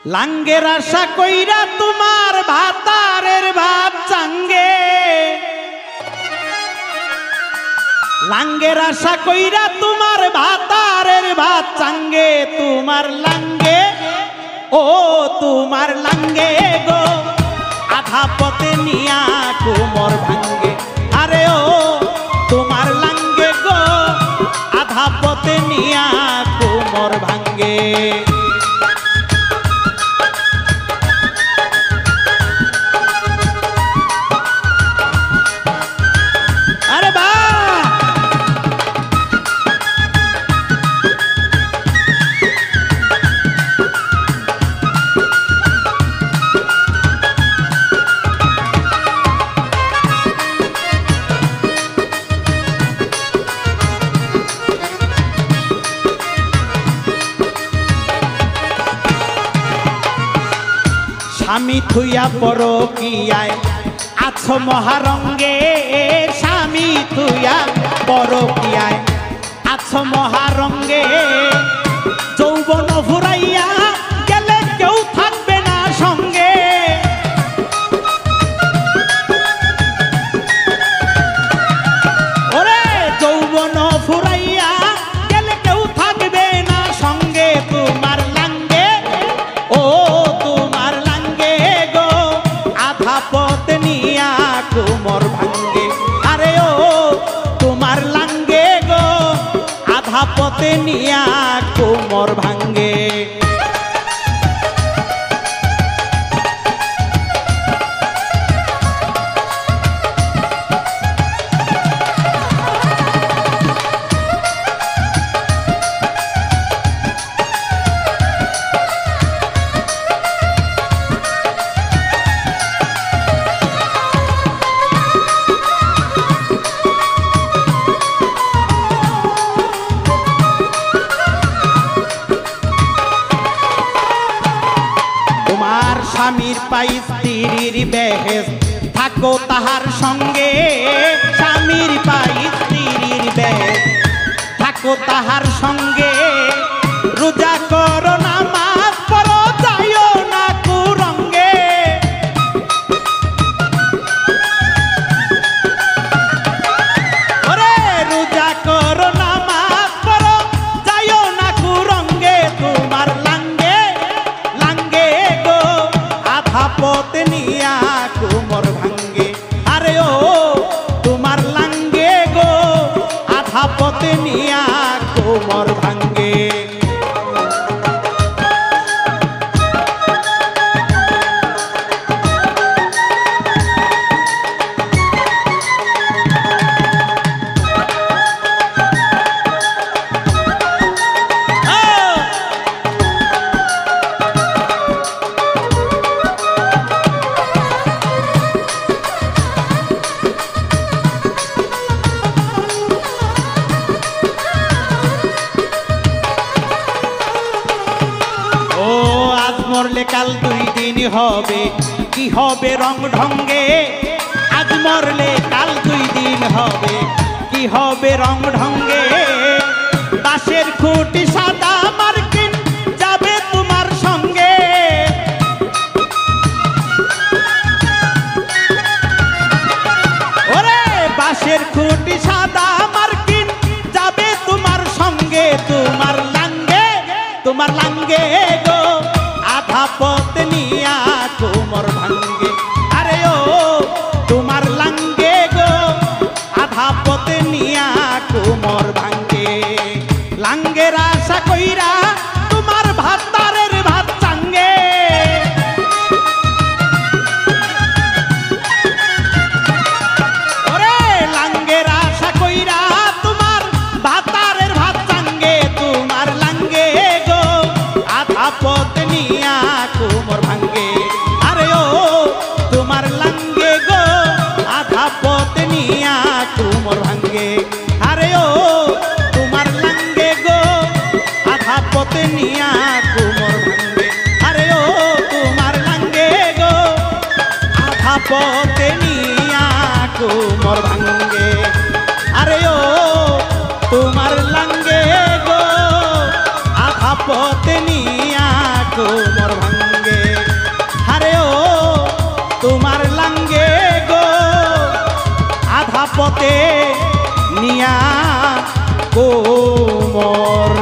লাঙ্গের আশা কইরা তোমার ভাতারের ভাত চাঙ্গে, লাঙ্গের আশা কইরা তোমার ভাতারের ভাত চাঙ্গে, তোমার লাঙ্গে ও তোমার লাঙ্গে গো আধা পথে নিয়া কোমর ভাঙ্গে, আরে ও তোমার লাঙ্গে গো আধা পথে নিয়া কোমর ভাঙ্গে। স্বামী থুইয়া পরকিয়ায় আছো মহারঙ্গে, স্বামী থুইয়া পরকিয়ায় আছো মহারঙ্গে, যৌবন ফুরাইয়া গেলে কেউ থাকবে না সঙ্গে, ওরে যৌবন ফুরাইয়া গেলে কেউ থাকবে না সঙ্গে, তোমার লাঙ্গে ও তোমার লাঙ্গে গো আধা পথ নিয়া কোমর ভাঙ্গে, আরে ও তোমার লাঙ্গে গো আধা পথে নিয়া কোমর ভাঙ্গে। স্বামীর পাই স্ত্রীর বেহেস থাকো তাহার সঙ্গে, স্বামীর পাই স্ত্রীর বেহেস থাকো তাহার সঙ্গে, রোজা করো নামাজ পড়ো যাইও না কুরঙ্গে, ওরে রোজা করো নামাজ পড়ো যাইও না কুরঙ্গে, তোমার লাঙ্গে লাঙ্গে গো আধা পথ নিয়া কোমর ভাঙ্গে, আরে ও তোমার লাঙ্গে গো আধা পথ নিয়া কোমর ভাঙ্গে। মরলে কাল দুই দিন হবে, কি হবে রং ঢঙ্গে, আজ মরলে কাল দুই দিন হবে, কি হবে রং ঢঙ্গে, বাঁশের খুঁটি সাদা মার্কিন যাবে তোমার সঙ্গে, ওরে বাঁশের খুঁটি সাদা মার্কিন যাবে তোমার সঙ্গে, তোমার লাঙ্গে গো আধা পথ নিয়া কোমর ভাঙ্গে, আরে ও তোমার লাঙ্গে গো আধা পথ নিয়া কোমর ভাঙ্গে। লাঙ্গের আশা কইরা তোমার ভাতারের ভাত চাঙ্গে, ওরে লাঙ্গের আশা কইরা তোমার ভাতারের ভাত চাঙ্গে, তোমার লাঙ্গে গো আধা পথ নিয়া কোমর লাঙ্গে হারে ও তোমার লাঙ্গে গো আধা পথে নিয়া কোমর